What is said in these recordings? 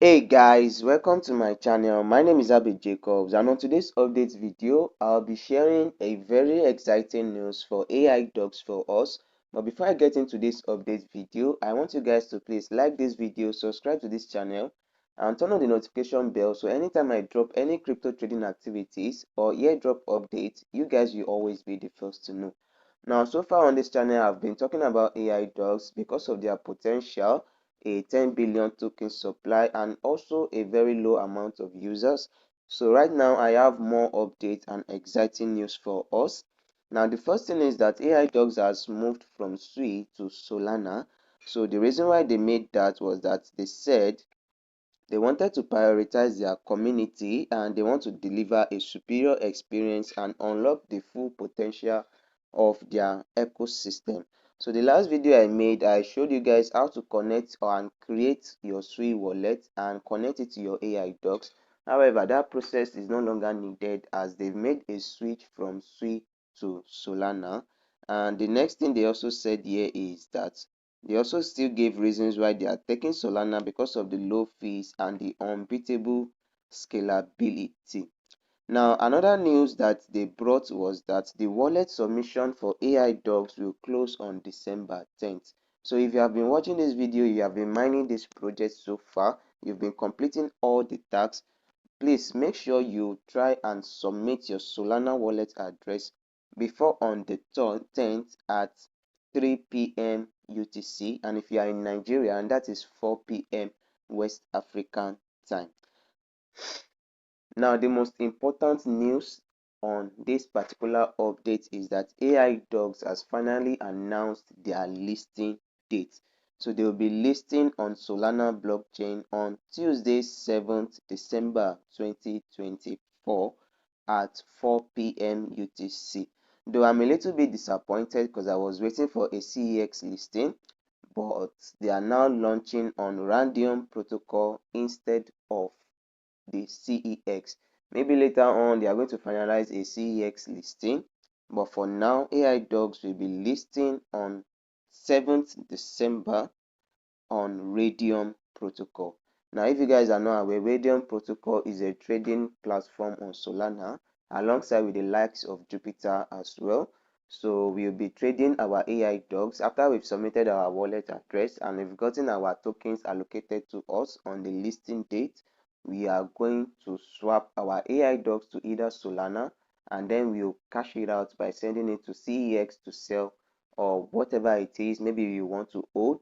Hey guys, welcome to my channel. My name is Abby Jacobs, and on today's update video, I'll be sharing a very exciting news for AIDOGS for us. But before I get into this update video, I want you guys to please like this video, subscribe to this channel, and turn on the notification bell so anytime I drop any crypto trading activities or airdrop updates, you guys will always be the first to know. Now, so far on this channel, I've been talking about AIDOGS because of their potential, a 10 billion token supply, and also a very low amount of users. So right now I have more updates and exciting news for us. Now the first thing is that AIDOGS has moved from SUI to Solana. So the reason why they made that was that they said they wanted to prioritize their community and they want to deliver a superior experience and unlock the full potential of their ecosystem. So the last video I made, I showed you guys how to connect and create your SUI wallet and connect it to your AIDOGS. However, that process is no longer needed as they've made a switch from SUI to Solana. And the next thing they also said here is that they also still gave reasons why they are taking Solana because of the low fees and the unbeatable scalability. Now, another news that they brought was that the wallet submission for AIDOGS will close on December 10th. So if you have been watching this video, you have been mining this project so far, you've been completing all the tasks, please make sure you try and submit your Solana wallet address before on the 10th at 3 p.m. UTC, and if you are in Nigeria, and that is 4 p.m. West African time. Now, the most important news on this particular update is that AIDOGS has finally announced their listing date. So they will be listing on Solana blockchain on Tuesday, 7th December 2024 at 4 p.m. UTC. Though I'm a little bit disappointed because I was waiting for a CEX listing, but they are now launching on Radium protocol instead of the CEX. Maybe later on they are going to finalize a CEX listing, but for now AIDOGS will be listing on 7th December on Radium protocol. Now, if you guys are not aware, Radium protocol is a trading platform on Solana alongside with the likes of Jupiter as well. So we'll be trading our AIDOGS after we've submitted our wallet address and we've gotten our tokens allocated to us on the listing date. We are going to swap our AIDOGS to either Solana and then we'll cash it out by sending it to CEX to sell or whatever it is. Maybe you want to hold,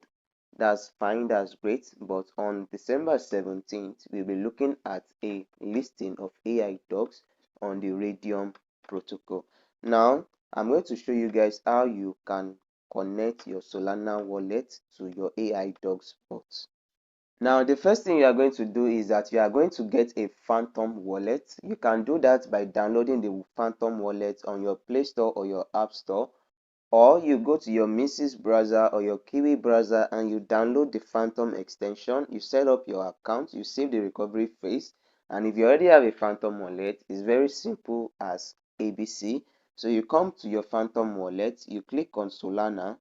that's fine, that's great. But on December 17th, we'll be looking at a listing of AIDOGS on the Radium protocol. Now, I'm going to show you guys how you can connect your Solana wallet to your AIDOGS bot. Now, the first thing you are going to do is that you are going to get a Phantom wallet. You can do that by downloading the Phantom wallet on your Play Store or your App Store, or you go to your Mises browser or your Kiwi browser and you download the Phantom extension. You set up your account, you save the recovery phase, and if you already have a Phantom wallet, it's very simple as ABC. So you come to your Phantom wallet, you click on Solana,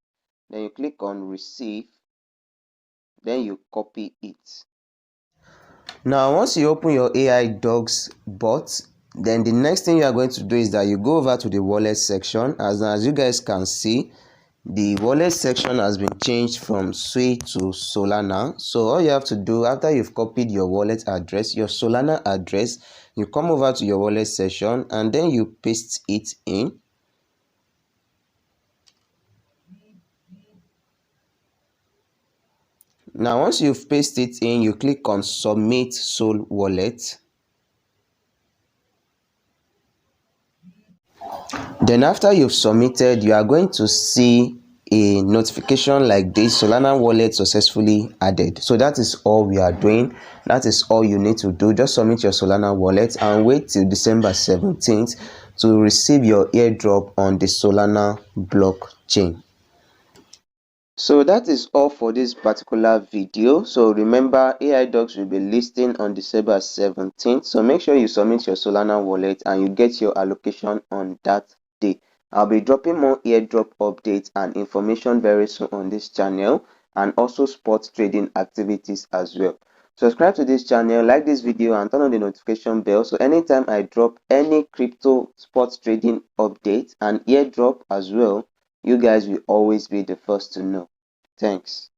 then you click on receive, then you copy it. Now, once you open your AIDOGS bot, then the next thing you are going to do is that you go over to the wallet section. As you guys can see, the wallet section has been changed from SUI to Solana. So all you have to do after you've copied your wallet address, your Solana address, you come over to your wallet section and then you paste it in. Now, once you've pasted it in, you click on Submit Sol Wallet. Then after you've submitted, you are going to see a notification like this: Solana wallet successfully added. So that is all we are doing. That is all you need to do. Just submit your Solana wallet and wait till December 17th to receive your airdrop on the Solana blockchain. So that is all for this particular video. So remember, AIDOGS will be listing on December 17th. So make sure you submit your Solana wallet and you get your allocation on that day. I'll be dropping more airdrop updates and information very soon on this channel, and also sports trading activities as well. Subscribe to this channel, like this video and turn on the notification bell so anytime I drop any crypto sports trading update and airdrop as well, you guys will always be the first to know. Thanks.